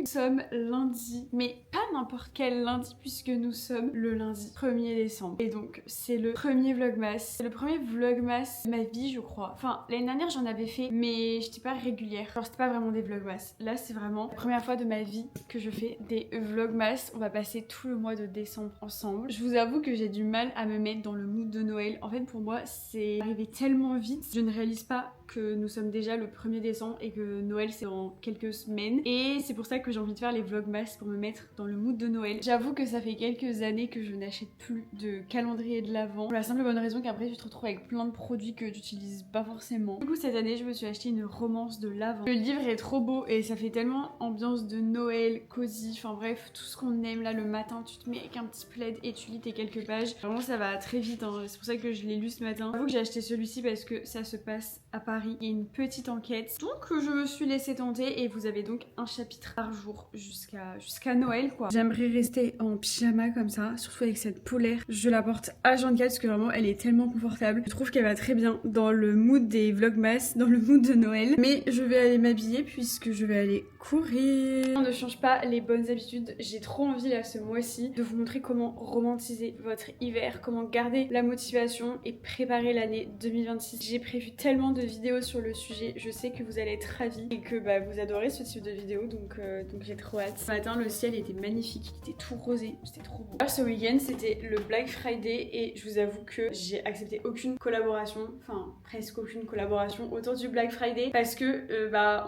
sommes lundi, mais pas n'importe quel lundi puisque nous sommes le lundi 1er décembre. Et donc c'est le premier vlogmas. C'est le premier vlogmas de ma vie je crois. Enfin l'année dernière j'en avais fait mais j'étais pas régulière. Genre c'était pas vraiment des vlogmas. Là c'est vraiment la première fois de ma vie que je fais des vlogmas. On va passer tout le mois de décembre ensemble. Je vous avoue que j'ai du mal à me mettre dans le mood de Noël. En fait pour moi c'est arrivé tellement vite. Je ne réalise pas que nous sommes déjà le 1er décembre et que Noël c'est dans quelques semaines. Et c'est pour ça que j'ai envie de faire les vlogmas pour me mettre dans le mood de Noël. J'avoue que ça fait quelques années que je n'achète plus de calendrier de l'Avent. Pour la simple bonne raison qu'après tu te retrouves avec plein de produits que tu utilises pas forcément. Du coup cette année je me suis acheté une romance de l'Avent. Le livre est trop beau et ça fait tellement ambiance de Noël, cosy, enfin bref tout ce qu'on aime là le matin. Tu te mets avec un petit plaid et tu lis tes quelques pages. Vraiment ça va très vite hein. C'est pour ça que je l'ai lu ce matin. J'avoue que j'ai acheté celui-ci parce que ça se passe à Paris. Il y a une petite enquête. Donc je me suis laissée tenter et vous avez donc un chapitre par jour jusqu'à Noël quoi. J'aimerais rester en pyjama comme ça, surtout avec cette polaire. Je la porte H24 parce que vraiment elle est tellement confortable. Je trouve qu'elle va très bien dans le mood des vlogmas, dans le mood de Noël. Mais je vais aller m'habiller puisque je vais aller courir. On ne change pas les bonnes habitudes. J'ai trop envie là ce mois-ci de vous montrer comment romantiser votre hiver, comment garder la motivation et préparer l'année 2026. J'ai prévu tellement de vidéos sur le sujet, je sais que vous allez être ravis et que vous adorez ce type de vidéo donc j'ai trop hâte. Ce matin le ciel était magnifique, il était tout rosé, c'était trop beau. Ce week-end c'était le Black Friday et je vous avoue que j'ai accepté aucune collaboration, enfin presque aucune collaboration autour du Black Friday parce que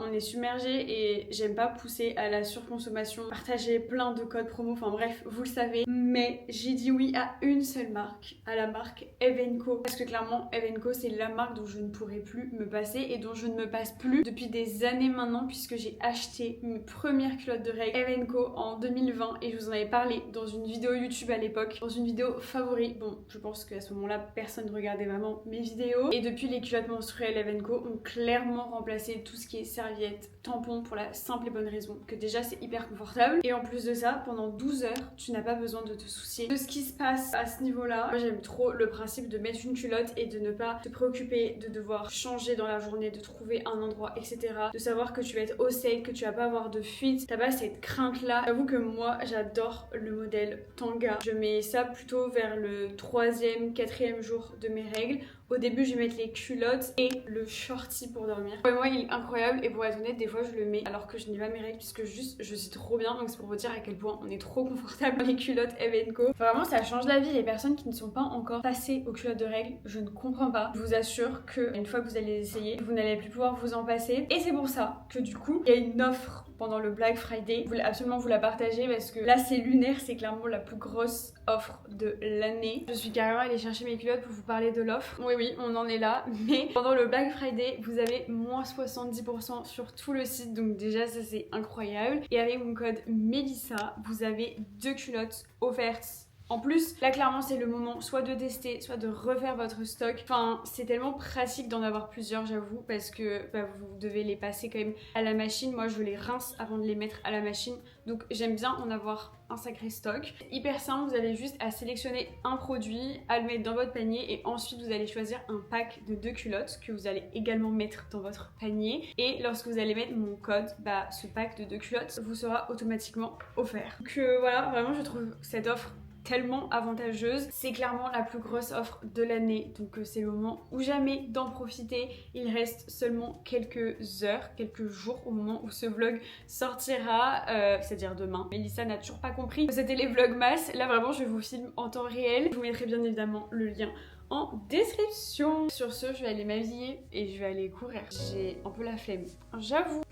on est submergé et j'aime pas pousser à la surconsommation, partager plein de codes promo, enfin bref vous le savez, mais j'ai dit oui à une seule marque, à la marque Evenco parce que clairement Evenco c'est la marque dont je ne pourrai plus me passer et dont je ne me passe plus depuis des années maintenant puisque j'ai acheté mes premières culottes de règles Evenco en 2020 et je vous en avais parlé dans une vidéo YouTube à l'époque, dans une vidéo favori. Bon, je pense qu'à ce moment-là, personne ne regardait vraiment mes vidéos et depuis les culottes menstruelles Evenco ont clairement remplacé tout ce qui est serviettes, tampons pour la simple et bonne raison que déjà c'est hyper confortable et en plus de ça, pendant 12 heures, tu n'as pas besoin de te soucier de ce qui se passe à ce niveau-là. Moi j'aime trop le principe de mettre une culotte et de ne pas te préoccuper de devoir changer dans la journée, de trouver un endroit, etc. De savoir que tu vas être au sec, que tu vas pas avoir de fuite, t'as pas cette crainte là. J'avoue que moi j'adore le modèle Tanga. Je mets ça plutôt vers le 3e, 4e jour de mes règles. Au début, je vais mettre les culottes et le shorty pour dormir. Pour moi, il est incroyable et pour être honnête, des fois, je le mets alors que je n'ai pas mes règles puisque juste, je suis trop bien. Donc c'est pour vous dire à quel point on est trop confortable dans les culottes Evenco. Enfin, vraiment, ça change la vie. Les personnes qui ne sont pas encore passées aux culottes de règles, je ne comprends pas. Je vous assure que une fois que vous allez les essayer, vous n'allez plus pouvoir vous en passer. Et c'est pour ça que du coup, il y a une offre pendant le Black Friday. Je voulais absolument vous la partager parce que là, c'est lunaire. C'est clairement la plus grosse offre de l'année. Je suis carrément allée chercher mes culottes pour vous parler de l'offre. Oui, on en est là, mais pendant le Black Friday, vous avez moins 70% sur tout le site, donc déjà ça c'est incroyable. Et avec mon code Melissa, vous avez 2 culottes offertes. En plus, là clairement c'est le moment soit de tester, soit de refaire votre stock. Enfin, c'est tellement pratique d'en avoir plusieurs, j'avoue, parce que vous devez les passer quand même à la machine. Moi je les rince avant de les mettre à la machine, donc j'aime bien en avoir un sacré stock. Hyper simple, vous avez juste à sélectionner un produit, à le mettre dans votre panier et ensuite vous allez choisir un pack de 2 culottes que vous allez également mettre dans votre panier. Et lorsque vous allez mettre mon code, ce pack de 2 culottes vous sera automatiquement offert. Donc voilà, vraiment je trouve cette offre tellement avantageuse. C'est clairement la plus grosse offre de l'année, donc c'est le moment ou jamais d'en profiter. Il reste seulement quelques heures, quelques jours au moment où ce vlog sortira, c'est-à-dire demain. Melissa n'a toujours pas compris que c'était les vlogmas. Là vraiment je vous filme en temps réel. Je vous mettrai bien évidemment le lien en description. Sur ce, je vais aller m'habiller et je vais aller courir. J'ai un peu la flemme. J'avoue.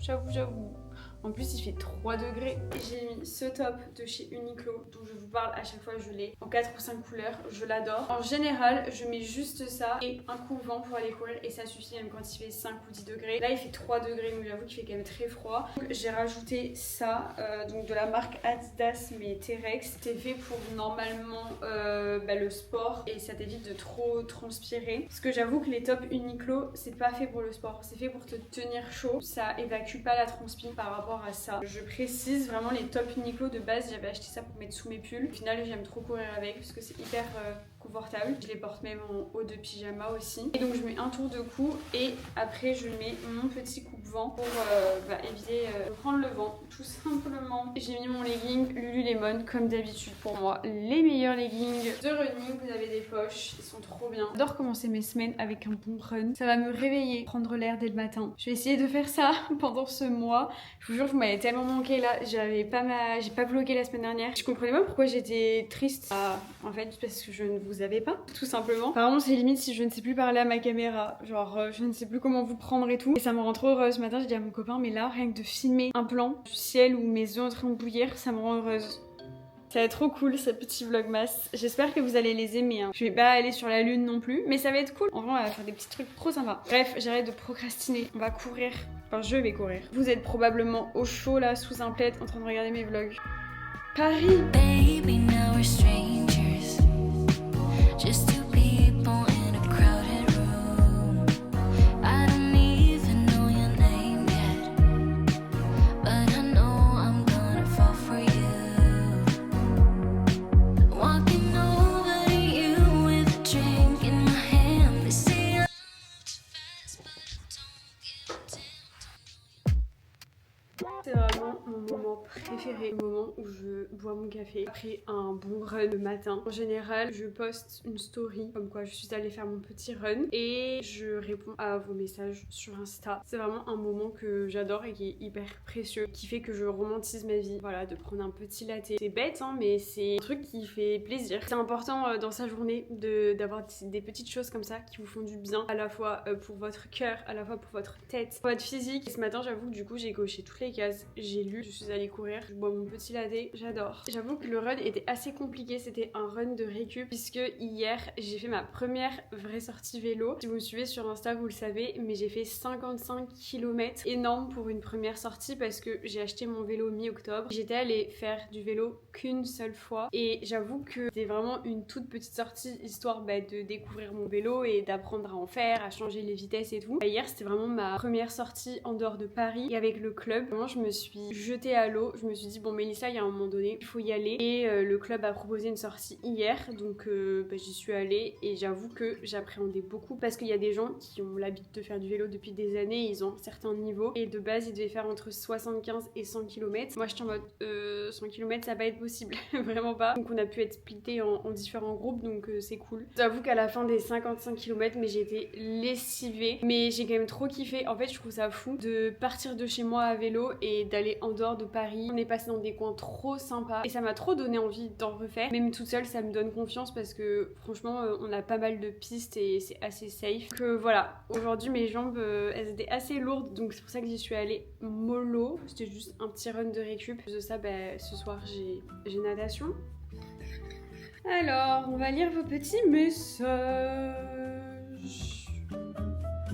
En plus il fait 3 degrés. J'ai mis ce top de chez Uniqlo dont je vous parle à chaque fois, je l'ai en 4 ou 5 couleurs, je l'adore. En général je mets juste ça et un coupe-vent pour aller courir et ça suffit même quand il fait 5 ou 10 degrés. Là il fait 3 degrés donc j'avoue qu'il fait quand même très froid. J'ai rajouté ça, donc de la marque Adidas mais T-Rex. C'était fait pour normalement le sport et ça t'évite de trop transpirer. Parce que j'avoue que les tops Uniqlo c'est pas fait pour le sport, c'est fait pour te tenir chaud. Ça évacue pas la transpi par rapport à ça. Je précise vraiment les tops Uniqlo de base, j'avais acheté ça pour mettre sous mes pulls. Au final j'aime trop courir avec parce que c'est hyper confortable. Je les porte même en haut de pyjama aussi. Et donc je mets un tour de cou et après je mets mon petit coupe coupe-vent pour éviter de prendre le vent tout simplement. J'ai mis mon legging Lululemon comme d'habitude, pour moi les meilleurs leggings de running. Vous avez des poches, ils sont trop bien. J'adore commencer mes semaines avec un bon run, ça va me réveiller, prendre l'air dès le matin. Je vais essayer de faire ça pendant ce mois. Je vous jure, vous m'avez tellement manqué là, j'ai pas vlogué la semaine dernière. Je comprenais pas pourquoi j'étais triste. En fait, parce que je ne vous avais pas, tout simplement. Apparemment, c'est limite si je ne sais plus parler à ma caméra, genre je ne sais plus comment vous prendre et tout. Et ça me rend trop heureuse. Ce matin, j'ai dit à mon copain, mais là, rien que de filmer un plan du ciel où mes œufs en train de bouillir, ça me rend heureuse. Ça va être trop cool ce petit vlogmas. J'espère que vous allez les aimer. Je vais pas aller sur la lune non plus, mais ça va être cool. En vrai, on va faire des petits trucs trop sympas. Bref, j'arrête de procrastiner. On va courir. Enfin, je vais courir. Vous êtes probablement au chaud là, sous un plaid, en train de regarder mes vlogs. Paris! Baby, now we're strangers. Just two people in a crowded room. I don't even know your name yet, but I know I'm gonna fall for you. Walking over to you with a drink in my hand. They say I'm too fast, but I don't give a damn. C'est vraiment mon moment préféré, le moment où je bois mon café après un bon run le matin. En général, je poste une story comme quoi je suis allée faire mon petit run et je réponds à vos messages sur Insta. C'est vraiment un moment que j'adore et qui est hyper précieux, qui fait que je romantise ma vie. Voilà, de prendre un petit latte. C'est bête, hein, mais c'est un truc qui fait plaisir. C'est important dans sa journée d'avoir des petites choses comme ça qui vous font du bien, à la fois pour votre cœur, à la fois pour votre tête, pour votre physique. Et ce matin, j'avoue que du coup, j'ai coché toutes les cases. J'ai lu, je suis allée courir, je bois mon petit latte, j'adore. J'avoue que le run était assez compliqué, c'était un run de récup puisque hier j'ai fait ma première vraie sortie vélo. Si vous me suivez sur Insta, vous le savez, mais j'ai fait 55 km, énorme pour une première sortie parce que j'ai acheté mon vélo mi-octobre. J'étais allée faire du vélo qu'une seule fois et j'avoue que c'était vraiment une toute petite sortie histoire de découvrir mon vélo et d'apprendre à en faire, à changer les vitesses et tout. Hier c'était vraiment ma première sortie en dehors de Paris et avec le club. Vraiment je me suis jetée à l'eau, je me suis dit bon Mélissa, il y a un moment donné il faut y aller et le club a proposé une sortie hier donc j'y suis allée et j'avoue que j'appréhendais beaucoup parce qu'il y a des gens qui ont l'habitude de faire du vélo depuis des années, ils ont certains niveaux et de base ils devaient faire entre 75 et 100 km. Moi j'étais en mode 100 km ça va pas être possible, vraiment pas. Donc on a pu être splittés en différents groupes donc c'est cool. J'avoue qu'à la fin des 55 km mais j'ai été lessivée mais j'ai quand même trop kiffé. En fait je trouve ça fou de partir de chez moi à vélo et d'aller en dehors de Paris. On est passé dans des coins trop sympas et ça m'a trop donné envie d'en refaire. Même toute seule ça me donne confiance parce que franchement on a pas mal de pistes et c'est assez safe. Que voilà, aujourd'hui mes jambes elles étaient assez lourdes donc c'est pour ça que j'y suis allée mollo. C'était juste un petit run de récup. De ça ce soir j'ai natation. Alors on va lire vos petits messages.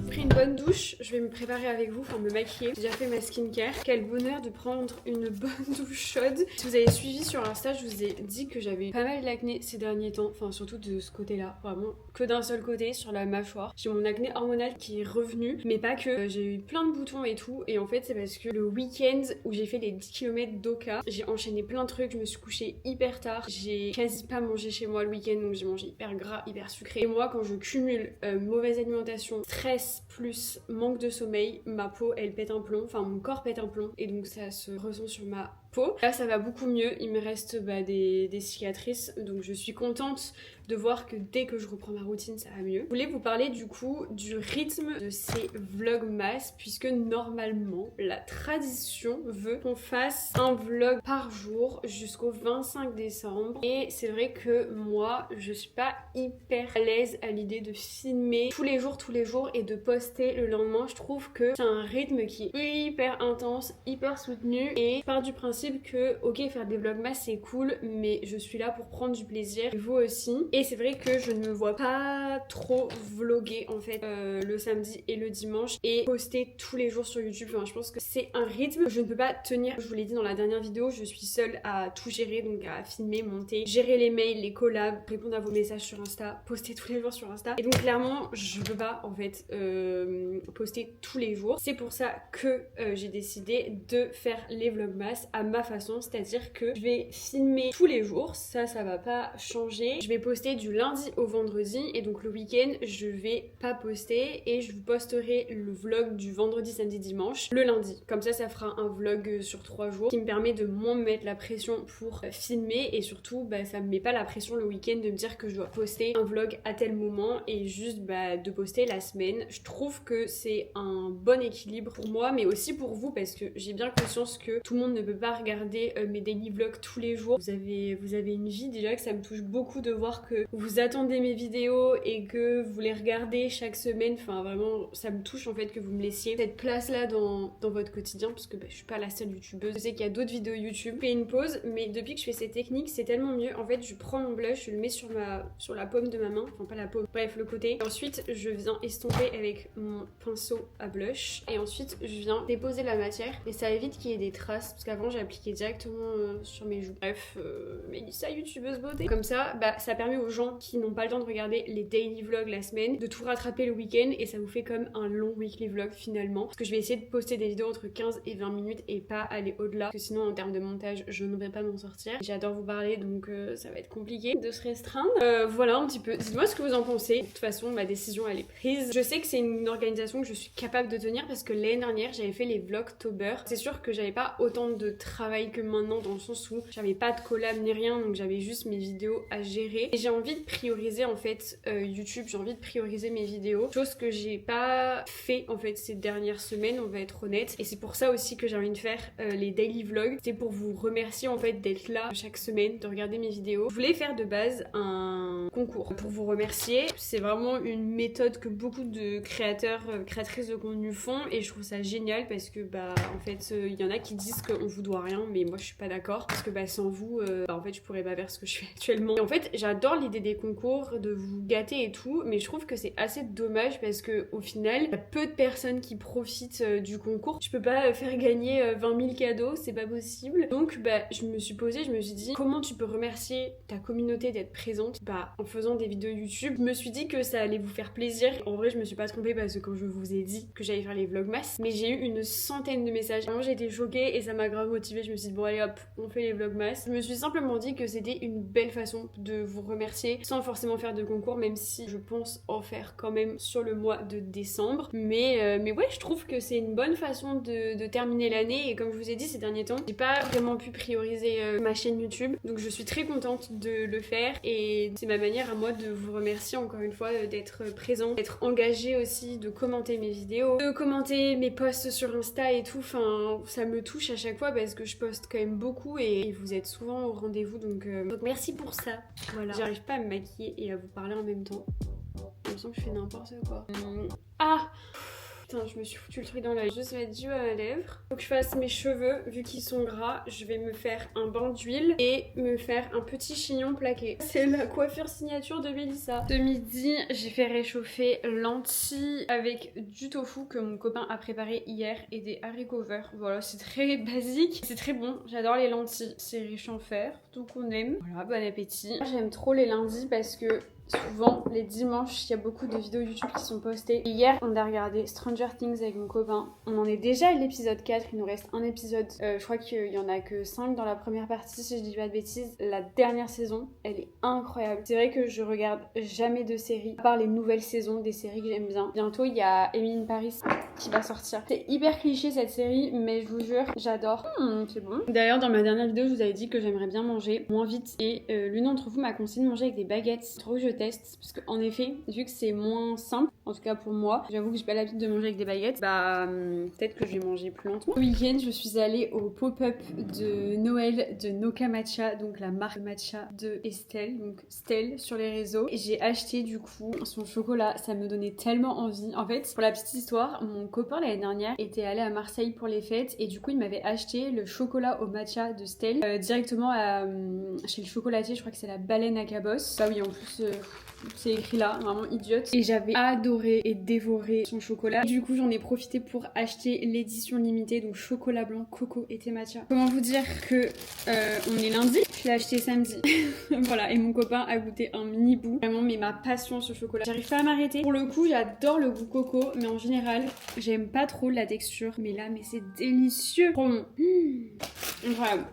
Pris une bonne douche, je vais me préparer avec vous, enfin me maquiller. J'ai déjà fait ma skincare. Quel bonheur de prendre une bonne douche chaude. Si vous avez suivi sur Insta, je vous ai dit que j'avais pas mal d'acné ces derniers temps, enfin surtout de ce côté-là, vraiment que d'un seul côté, sur la mâchoire. J'ai mon acné hormonal qui est revenu, mais pas que. J'ai eu plein de boutons et tout, et en fait c'est parce que le week-end où j'ai fait les 10 km d'Oka, j'ai enchaîné plein de trucs, je me suis couchée hyper tard, j'ai quasi pas mangé chez moi le week-end, donc j'ai mangé hyper gras, hyper sucré. Et moi quand je cumule mauvaise alimentation, stress, plus manque de sommeil, ma peau elle pète un plomb, enfin mon corps pète un plomb et donc ça se ressent sur ma peau. Là ça va beaucoup mieux, il me reste des cicatrices donc je suis contente de voir que dès que je reprends ma routine ça va mieux. Je voulais vous parler du coup du rythme de ces vlogmas puisque normalement la tradition veut qu'on fasse un vlog par jour jusqu'au 25 décembre et c'est vrai que moi je suis pas hyper à l'aise à l'idée de filmer tous les jours et de poster le lendemain. Je trouve que c'est un rythme qui est hyper intense, hyper soutenu et je pars du principe que ok faire des vlogmas c'est cool mais je suis là pour prendre du plaisir et vous aussi. Et c'est vrai que je ne me vois pas trop vlogger en fait le samedi et le dimanche et poster tous les jours sur YouTube. Enfin, je pense que c'est un rythme que je ne peux pas tenir. Je vous l'ai dit dans la dernière vidéo, je suis seule à tout gérer, donc à filmer, monter, gérer les mails, les collabs, répondre à vos messages sur Insta, poster tous les jours sur Insta. Et donc clairement, je peux pas en fait poster tous les jours. C'est pour ça que j'ai décidé de faire les vlogmas à ma ma façon, c'est-à-dire que je vais filmer tous les jours, ça va pas changer. Je vais poster du lundi au vendredi et donc le week-end je vais pas poster et je vous posterai le vlog du vendredi, samedi, dimanche le lundi. Comme ça fera un vlog sur 3 jours qui me permet de moins me mettre la pression pour filmer et surtout ça me met pas la pression le week-end de me dire que je dois poster un vlog à tel moment et juste de poster la semaine. Je trouve que c'est un bon équilibre pour moi mais aussi pour vous parce que j'ai bien conscience que tout le monde ne peut pas regarder mes daily vlogs tous les jours. Vous avez une vie, déjà que ça me touche beaucoup de voir que vous attendez mes vidéos et que vous les regardez chaque semaine. Enfin vraiment ça me touche en fait que vous me laissiez cette place là dans votre quotidien parce que je suis pas la seule youtubeuse. Je sais qu'il y a d'autres vidéos YouTube. Je fais une pause mais depuis que je fais ces techniques c'est tellement mieux. En fait je prends mon blush, je le mets sur la paume de ma main, enfin pas la paume, bref le côté. Et ensuite je viens estomper avec mon pinceau à blush et ensuite je viens déposer la matière et ça évite qu'il y ait des traces parce qu'avant j'ai appliqué directement sur mes joues. Bref, Mélissa youtubeuse beauté. Comme ça, ça permet aux gens qui n'ont pas le temps de regarder les daily vlogs la semaine de tout rattraper le week-end et ça vous fait comme un long weekly vlog finalement. Parce que je vais essayer de poster des vidéos entre 15 et 20 minutes et pas aller au-delà parce que sinon en termes de montage je ne vais pas m'en sortir. J'adore vous parler donc ça va être compliqué de se restreindre. Voilà un petit peu. Dites-moi ce que vous en pensez. De toute façon ma décision elle est prise. Je sais que c'est une organisation que je suis capable de tenir parce que l'année dernière j'avais fait les vlogtober. C'est sûr que j'avais pas autant de travail que maintenant dans le sens où j'avais pas de collab ni rien donc j'avais juste mes vidéos à gérer et j'ai envie de prioriser en fait YouTube, j'ai envie de prioriser mes vidéos, chose que j'ai pas fait en fait ces dernières semaines, on va être honnête, et c'est pour ça aussi que j'ai envie de faire les daily vlogs. C'est pour vous remercier en fait d'être là chaque semaine, de regarder mes vidéos. Je voulais faire de base un concours pour vous remercier. C'est vraiment une méthode que beaucoup de créateurs, créatrices de contenu font et je trouve ça génial parce que en fait il y en a qui disent qu'on vous doit rien mais moi je suis pas d'accord parce que sans vous en fait je pourrais pas faire ce que je fais actuellement. Et en fait j'adore l'idée des concours, de vous gâter et tout, mais je trouve que c'est assez dommage parce que au final il y a peu de personnes qui profitent du concours. Je peux pas faire gagner 20 000 cadeaux, c'est pas possible. Donc je me suis posée, je me suis dit comment tu peux remercier ta communauté d'être présente en faisant des vidéos YouTube. Je me suis dit que ça allait vous faire plaisir. En vrai je me suis pas trompée parce que quand je vous ai dit que j'allais faire les vlogmas, mais j'ai eu une centaine de messages. Vraiment j'ai été choquée et ça m'a grave motivée. Je me suis dit bon allez hop on fait les vlogmas. Je me suis simplement dit que c'était une belle façon de vous remercier sans forcément faire de concours, même si je pense en faire quand même sur le mois de décembre. Mais ouais, je trouve que c'est une bonne façon de terminer l'année et comme je vous ai dit ces derniers temps, j'ai pas vraiment pu prioriser ma chaîne YouTube. Donc je suis très contente de le faire et c'est ma manière à moi de vous remercier encore une fois d'être présente, d'être engagée aussi, de commenter mes vidéos, de commenter mes posts sur Insta et tout. Enfin, ça me touche à chaque fois parce que je poste quand même beaucoup et vous êtes souvent au rendez-vous donc merci pour ça. Voilà, j'arrive pas à me maquiller et à vous parler en même temps. J'ai l'impression que je fais n'importe quoi. Ah putain, je me suis foutu le truc dans l'œil. Juste mettre du à ma lèvre. Faut que je fasse mes cheveux, vu qu'ils sont gras. Je vais me faire un bain d'huile et me faire un petit chignon plaqué. C'est la coiffure signature de Mélissa. Ce midi, j'ai fait réchauffer lentilles avec du tofu que mon copain a préparé hier et des haricots verts. Voilà, c'est très basique. C'est très bon. J'adore les lentilles. C'est riche en fer, donc on aime. Voilà, bon appétit. J'aime trop les lundis parce que souvent les dimanches il y a beaucoup de vidéos YouTube qui sont postées. Et hier on a regardé Stranger Things avec mon copain. On en est déjà à l'épisode 4, il nous reste un épisode. Je crois qu'il y en a que 5 dans la première partie si je dis pas de bêtises. La dernière saison elle est incroyable. C'est vrai que je regarde jamais de séries à part les nouvelles saisons des séries que j'aime bien. Bientôt il y a Emily in Paris qui va sortir. C'est hyper cliché cette série mais je vous jure j'adore. C'est bon. D'ailleurs dans ma dernière vidéo je vous avais dit que j'aimerais bien manger moins vite et l'une d'entre vous m'a conseillé de manger avec des baguettes. C'est trop que je teste parce qu'en effet vu que c'est moins simple, en tout cas pour moi, j'avoue que j'ai pas l'habitude de manger avec des baguettes, peut-être que je vais manger plus lentement. Le week-end je suis allée au pop-up de Noël de Noka Matcha, donc la marque matcha de Estelle, donc Stell sur les réseaux, et j'ai acheté du coup son chocolat. Ça me donnait tellement envie. En fait pour la petite histoire, mon copain l'année dernière était allé à Marseille pour les fêtes et du coup il m'avait acheté le chocolat au matcha de Stell directement chez le chocolatier. Je crois que c'est la Baleine à Cabos. Bah oui, en plus c'est écrit là, vraiment idiote. Et j'avais adoré et dévoré son chocolat. Et du coup j'en ai profité pour acheter l'édition limitée, donc chocolat blanc, coco et thé matcha. Comment vous dire que on est lundi, je l'ai acheté samedi. Voilà, et mon copain a goûté un mini bout. Vraiment mais ma passion ce chocolat. J'arrive pas à m'arrêter. Pour le coup j'adore le goût coco, mais en général j'aime pas trop la texture. Mais là mais c'est délicieux. Trop bon. Incroyable.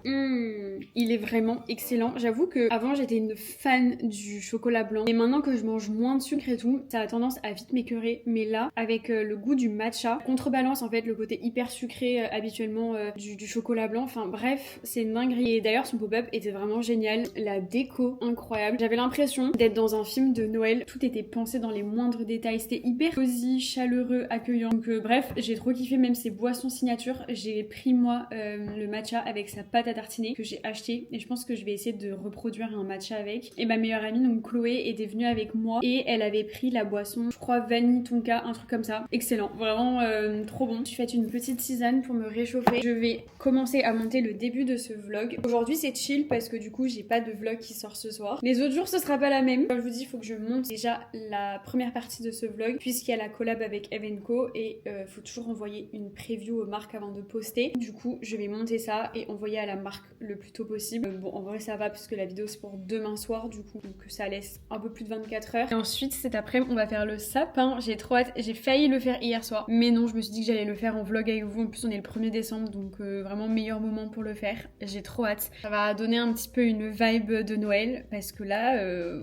Il est vraiment excellent. J'avoue que avant j'étais une fan du chocolat blanc. Et maintenant que je mange moins de sucre et tout, ça a tendance à vite m'écœurer. Mais là, avec le goût du matcha, contrebalance en fait le côté hyper sucré habituellement du chocolat blanc. Enfin bref, c'est une dinguerie. Et d'ailleurs son pop-up était vraiment génial. La déco, incroyable. J'avais l'impression d'être dans un film de Noël. Tout était pensé dans les moindres détails. C'était hyper cosy, chaleureux, accueillant. Donc bref, j'ai trop kiffé même ses boissons signature. J'ai pris moi le matcha avec sa pâte à tartiner que j'ai acheté et je pense que je vais essayer de reproduire un matcha avec. Et ma meilleure amie donc Chloé était venue avec moi et elle avait pris la boisson, je crois vanille tonka, un truc comme ça. Excellent, vraiment trop bon. Je fais une petite tisane pour me réchauffer. Je vais commencer à monter le début de ce vlog. Aujourd'hui c'est chill parce que du coup j'ai pas de vlog qui sort ce soir. Les autres jours ce sera pas la même. Comme je vous dis, il faut que je monte déjà la première partie de ce vlog puisqu'il y a la collab avec Evenco et faut toujours envoyer une preview aux marques avant de poster. Du coup je vais monter ça et envoyer à la marque le plus tôt possible. Bon en vrai ça va parce que la vidéo c'est pour demain soir du coup, donc ça laisse un peu plus de 24 heures. Et ensuite cet après-midi on va faire le sapin. J'ai trop hâte. J'ai failli le faire hier soir mais non, je me suis dit que j'allais le faire en vlog avec vous. En plus on est le 1er décembre donc vraiment meilleur moment pour le faire. J'ai trop hâte. Ça va donner un petit peu une vibe de Noël parce que là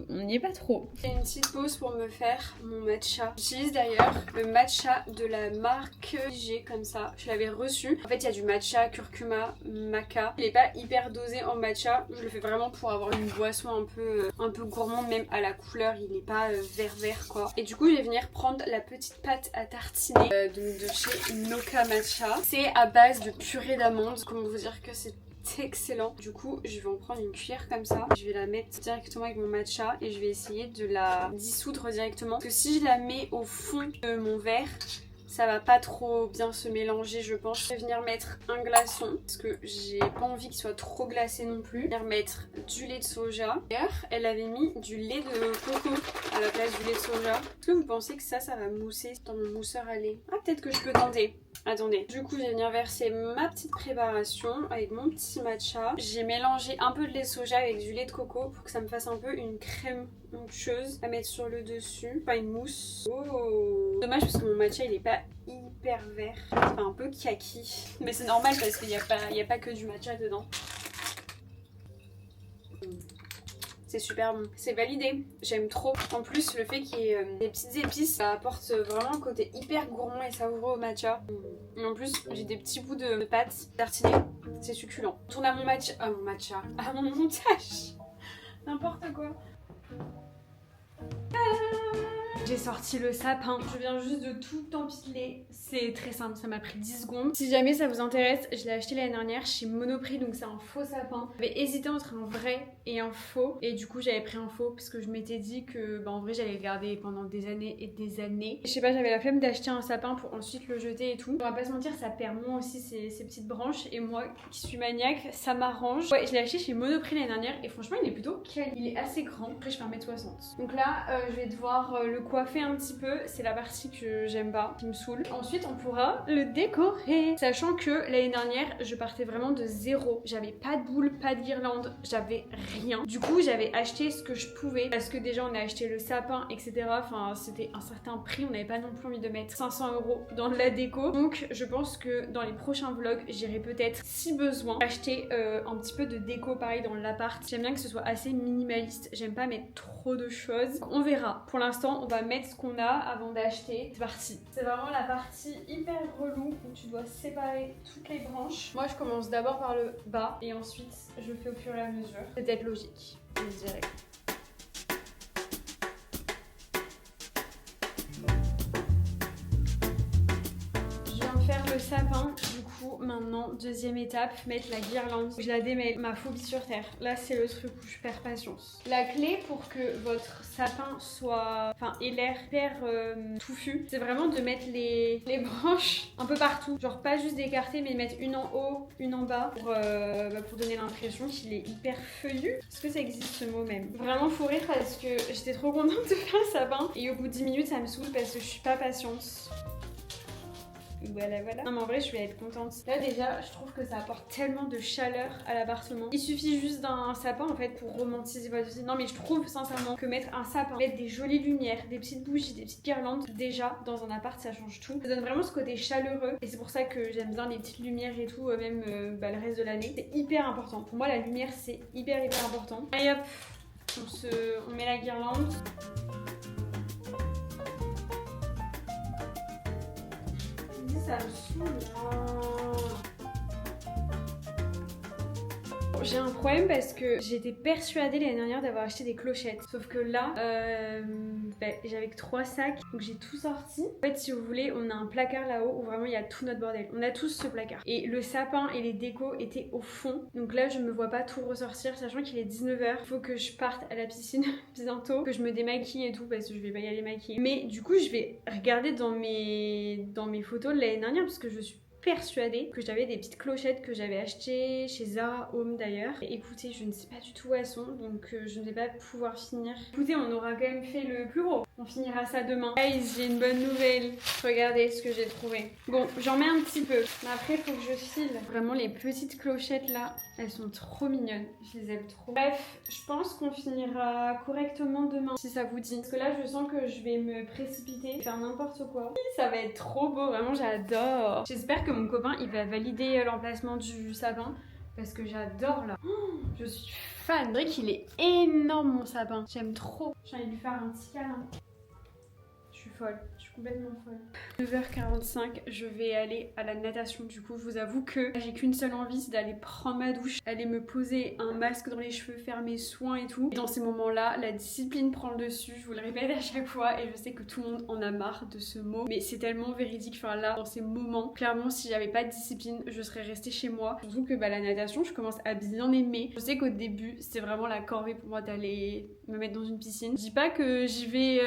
on n'y est pas trop. J'ai une petite pause pour me faire mon matcha. J'utilise d'ailleurs le matcha de la marque G comme ça. Je l'avais reçu. En fait il y a du matcha, curcuma, maca. Il est pas hyper dosé en matcha. Je le fais vraiment pour avoir une boisson un peu gourmande, même à la couleur. Il est pas vert quoi. Et du coup je vais venir prendre la petite pâte à tartiner de chez Noka Matcha. C'est à base de purée d'amandes. Comment vous dire que c'est excellent. Du coup je vais en prendre une cuillère comme ça, je vais la mettre directement avec mon matcha et je vais essayer de la dissoudre directement parce que si je la mets au fond de mon verre ça va pas trop bien se mélanger je pense. Je vais venir mettre un glaçon parce que j'ai pas envie qu'il soit trop glacé non plus. Je vais venir mettre du lait de soja. D'ailleurs elle avait mis du lait de coco à la place du lait de soja. Est-ce que vous pensez que ça va mousser dans mon mousseur à lait? Ah peut-être que je peux tenter. Attendez, du coup je vais venir verser ma petite préparation avec mon petit matcha. J'ai mélangé un peu de lait de soja avec du lait de coco pour que ça me fasse un peu une crème onctueuse à mettre sur le dessus. Enfin une mousse. Oh, dommage parce que mon matcha il est pas hyper vert. Enfin un peu kaki. Mais c'est normal parce qu'il n'y a pas que du matcha dedans. C'est super bon, c'est validé, j'aime trop. En plus le fait qu'il y ait des petites épices, ça apporte vraiment un côté hyper gourmand et savoureux au matcha. Et en plus j'ai des petits bouts de pâte tartinée, c'est succulent. On tourne à mon matcha, à mon montage. N'importe quoi. J'ai sorti le sapin, je viens juste de tout empiler. C'est très simple, ça m'a pris 10 secondes. Si jamais ça vous intéresse, je l'ai acheté l'année dernière chez Monoprix, donc c'est un faux sapin. J'avais hésité entre un vrai et un faux, et du coup j'avais pris un faux parce que je m'étais dit que en vrai j'allais le garder pendant des années et des années. Je sais pas, j'avais la flemme d'acheter un sapin pour ensuite le jeter et tout. On va pas se mentir, ça perd moins aussi ses petites branches, et moi qui suis maniaque, ça m'arrange. Ouais, je l'ai acheté chez Monoprix l'année dernière et franchement il est plutôt quali. Il est assez grand, après je fais 1m60. Donc là je vais devoir le coiffer un petit peu, c'est la partie que j'aime pas, qui me saoule. Ensuite on pourra le décorer, sachant que l'année dernière je partais vraiment de zéro. J'avais pas de boule, pas de guirlande, j'avais rien. Du coup j'avais acheté ce que je pouvais parce que déjà on a acheté le sapin etc. Enfin c'était un certain prix, on n'avait pas non plus envie de mettre 500 € dans de la déco. Donc je pense que dans les prochains vlogs j'irai peut-être si besoin acheter un petit peu de déco pareil dans l'appart. J'aime bien que ce soit assez minimaliste, j'aime pas mettre trop de choses. Donc, on verra. Pour l'instant on va mettre ce qu'on a avant d'acheter. C'est parti. C'est vraiment la partie hyper relou où tu dois séparer toutes les branches. Moi je commence d'abord par le bas et ensuite je fais au fur et à mesure. C'est peut-être logique, je dirais. Je viens de faire le sapin. Du coup maintenant deuxième étape, mettre la guirlande. Je la démêle, ma phobie sur terre. Là c'est le truc où je perds patience. La clé pour que votre sapin soit, ait l'air hyper touffu, c'est vraiment de mettre les branches un peu partout. Genre pas juste d'écarter mais de mettre une en haut, une en bas pour donner l'impression qu'il est hyper feuillu. Est-ce que ça existe ce mot même? Vraiment faut rire parce que j'étais trop contente de faire le sapin et au bout de 10 minutes ça me saoule parce que je suis pas patiente. Voilà, voilà. Non mais en vrai je vais être contente. Là déjà je trouve que ça apporte tellement de chaleur à l'appartement. Il suffit juste d'un sapin en fait pour romantiser votre vie. Non mais je trouve sincèrement que mettre un sapin, mettre des jolies lumières, des petites bougies, des petites guirlandes, déjà dans un appart ça change tout. Ça donne vraiment ce côté chaleureux et c'est pour ça que j'aime bien les petites lumières et tout, même le reste de l'année. C'est hyper important. Pour moi la lumière c'est hyper important. Allez hop, on met la guirlande. Ça me saoule. J'ai un problème parce que j'étais persuadée l'année dernière d'avoir acheté des clochettes. Sauf que là, j'avais que 3 sacs, donc j'ai tout sorti. En fait, si vous voulez, on a un placard là-haut où vraiment il y a tout notre bordel. On a tous ce placard. Et le sapin et les décos étaient au fond. Donc là, je me vois pas tout ressortir, sachant qu'il est 19h. Il faut que je parte à la piscine bientôt, que je me démaquille et tout parce que je vais pas y aller maquiller. Mais du coup, je vais regarder dans mes photos de l'année dernière parce que je suis persuadée que j'avais des petites clochettes que j'avais achetées chez Zara Home d'ailleurs. Écoutez, je ne sais pas du tout où elles sont, donc je ne vais pas pouvoir finir. Écoutez, on aura quand même fait le plus gros. On finira ça demain. Guys, j'ai une bonne nouvelle. Regardez ce que j'ai trouvé. Bon, j'en mets un petit peu. Mais après, il faut que je file. Vraiment, les petites clochettes là, elles sont trop mignonnes. Je les aime trop. Bref, je pense qu'on finira correctement demain, si ça vous dit. Parce que là, je sens que je vais me précipiter, faire n'importe quoi. Ça va être trop beau. Vraiment, j'adore. J'espère que mon copain, il va valider l'emplacement du sapin. Parce que j'adore là. Oh, je suis fan. Brick, il est énorme mon sapin. J'aime trop. J'ai envie de lui faire un petit câlin. Je suis folle, je suis complètement folle. 9h45, je vais aller à la natation. Du coup, je vous avoue que j'ai qu'une seule envie, c'est d'aller prendre ma douche, aller me poser un masque dans les cheveux, faire mes soins et tout. Et dans ces moments-là, la discipline prend le dessus. Je vous le répète à chaque fois et je sais que tout le monde en a marre de ce mot. Mais c'est tellement véridique. Enfin là, dans ces moments, clairement, si j'avais pas de discipline, je serais restée chez moi. Surtout que la natation, je commence à bien aimer. Je sais qu'au début, c'était vraiment la corvée pour moi d'aller me mettre dans une piscine. Je dis pas que j'y vais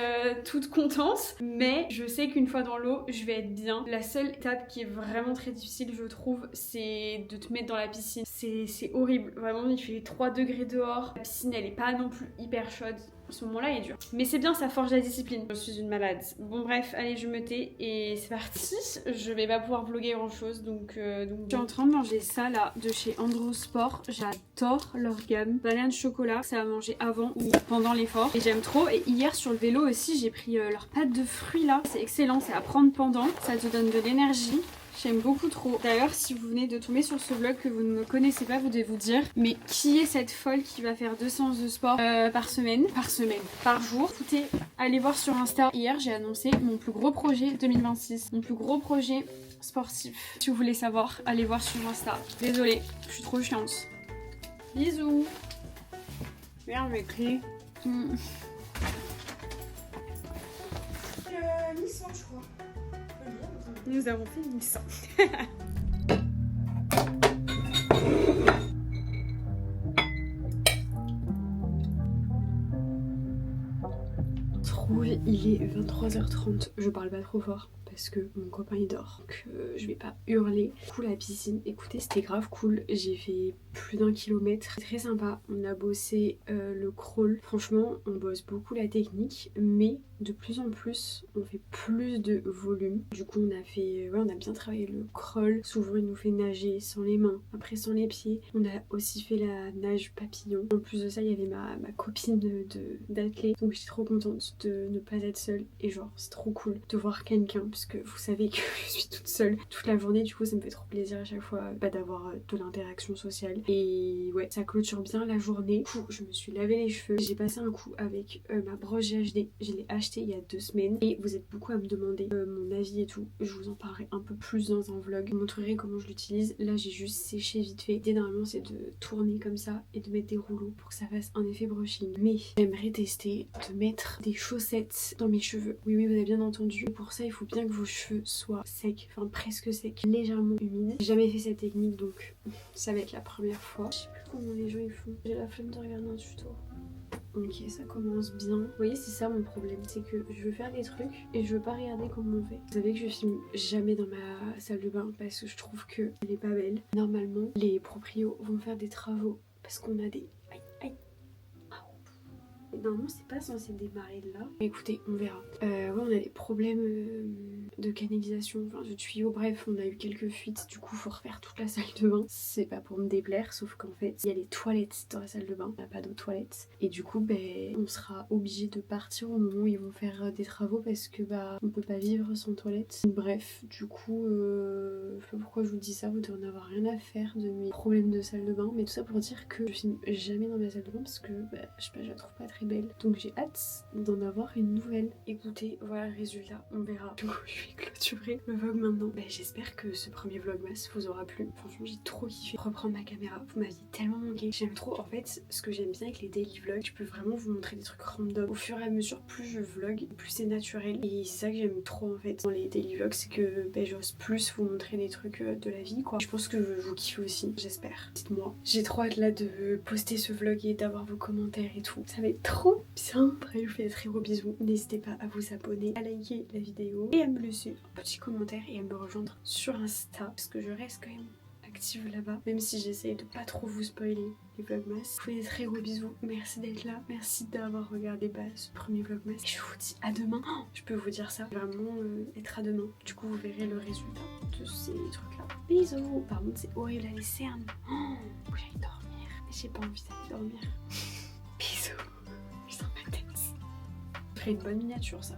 toute contente, mais je sais qu'une fois dans l'eau, je vais être bien. La seule étape qui est vraiment très difficile, je trouve, c'est de te mettre dans la piscine. C'est horrible. Vraiment, il fait 3 degrés dehors. La piscine, elle est pas non plus hyper chaude. Ce moment-là est dur. Mais c'est bien, ça forge la discipline. Je suis une malade. Bon bref, allez, je me tais et c'est parti. Je vais pas pouvoir vlogger grand chose, donc je suis en train de manger ça là, de chez Androsport. J'adore leur gamme. Banane chocolat, ça va manger avant ou pendant l'effort. Et j'aime trop. Et hier sur le vélo aussi, j'ai pris leur pâte de fruits là. C'est excellent, c'est à prendre pendant. Ça te donne de l'énergie. J'aime beaucoup trop. D'ailleurs, si vous venez de tomber sur ce vlog que vous ne me connaissez pas, vous devez vous dire, mais qui est cette folle qui va faire 2 séances de sport par jour? Écoutez, allez voir sur Insta. Hier, j'ai annoncé mon plus gros projet 2026. Mon plus gros projet sportif. Si vous voulez savoir, allez voir sur Insta. Désolée, je suis trop chiante. Bisous. Merde, mes clés. Nissan, je crois. Nous avons fait une Nissan. Il est 23h30, je parle pas trop fort parce que mon copain il dort, donc je vais pas hurler. Du coup la piscine, écoutez, c'était grave cool, j'ai fait plus d'1 kilomètre, très sympa. On a bossé le crawl, franchement on bosse beaucoup la technique, mais de plus en plus on fait plus de volume. Du coup on a bien travaillé le crawl. Souvent il nous fait nager sans les mains, après sans les pieds. On a aussi fait la nage papillon. En plus de ça il y avait ma copine d'athlète, donc j'étais trop contente de ne pas être seule. Et genre c'est trop cool de voir quelqu'un, parce que vous savez que je suis toute seule toute la journée. Du coup ça me fait trop plaisir à chaque fois d'avoir de l'interaction sociale. Et ouais, ça clôture bien la journée. Du coup je me suis lavé les cheveux, j'ai passé un coup avec ma brosse GHD. Je l'ai achetée il y a 2 semaines et vous êtes beaucoup à me demander mon avis et tout. Je vous en parlerai un peu plus dans un vlog, je vous montrerai comment je l'utilise. Là j'ai juste séché vite fait. L'idée normalement c'est de tourner comme ça et de mettre des rouleaux pour que ça fasse un effet brushing. Mais j'aimerais tester de mettre des chaussettes dans mes cheveux. Oui vous avez bien entendu. Et pour ça il faut bien que vos cheveux soient secs, enfin presque secs, légèrement humides. J'ai jamais fait cette technique donc ça va être la première fois. Je sais plus comment les gens ils font. J'ai la flemme de regarder un tuto. Ok, ça commence bien. Vous voyez, c'est ça mon problème, c'est que je veux faire des trucs et je veux pas regarder comment on fait. Vous savez que je filme jamais dans ma salle de bain parce que je trouve qu'elle est pas belle. Normalement, les proprios vont faire des travaux parce qu'on a des normalement c'est pas censé démarrer de là. Écoutez, on verra. Ouais, on a des problèmes de canalisation, enfin de tuyaux, bref, on a eu quelques fuites, du coup faut refaire toute la salle de bain. C'est pas pour me déplaire, sauf qu'en fait, il y a les toilettes dans la salle de bain, on n'a pas d'eau toilette. Et du coup, on sera obligé de partir au moment où ils vont faire des travaux parce que on peut pas vivre sans toilette. Bref, du coup, je sais pas pourquoi je vous dis ça, vous devez en avoir rien à faire de mes problèmes de salle de bain, mais tout ça pour dire que je filme jamais dans ma salle de bain parce que je sais pas, je la trouve pas très belle. Donc j'ai hâte d'en avoir une nouvelle. Écoutez, voilà le résultat, on verra. Du coup, je vais clôturer le vlog maintenant. J'espère que ce premier vlogmas vous aura plu. Franchement, j'ai trop kiffé reprendre ma caméra. Vous m'aviez tellement manqué. J'aime trop. En fait, ce que j'aime bien avec les daily vlogs, je peux vraiment vous montrer des trucs random. Au fur et à mesure, plus je vlog, plus c'est naturel. Et c'est ça que j'aime trop en fait dans les daily vlogs, c'est que j'ose plus vous montrer des trucs de la vie quoi. Je pense que vous kiffez aussi, j'espère. Dites-moi. J'ai trop hâte là de poster ce vlog et d'avoir vos commentaires et tout. Ça va être trop bien. Bref, je vous fais des très gros bisous. N'hésitez pas à vous abonner, à liker la vidéo et à me laisser un petit commentaire et à me rejoindre sur Insta parce que je reste quand même active là-bas, même si j'essaye de pas trop vous spoiler les vlogmas. Je vous fais des très gros bisous, merci d'être là, merci d'avoir regardé ce premier vlogmas et je vous dis à demain. Je peux vous dire ça, vraiment être à demain. Du coup vous verrez le résultat de ces trucs là. Bisous. Par contre c'est horrible à les cernes. Faut que j'aille dormir, mais j'ai pas envie d'aller dormir. Bisous. Je sens ma tête. Je ferai une bonne miniature ça.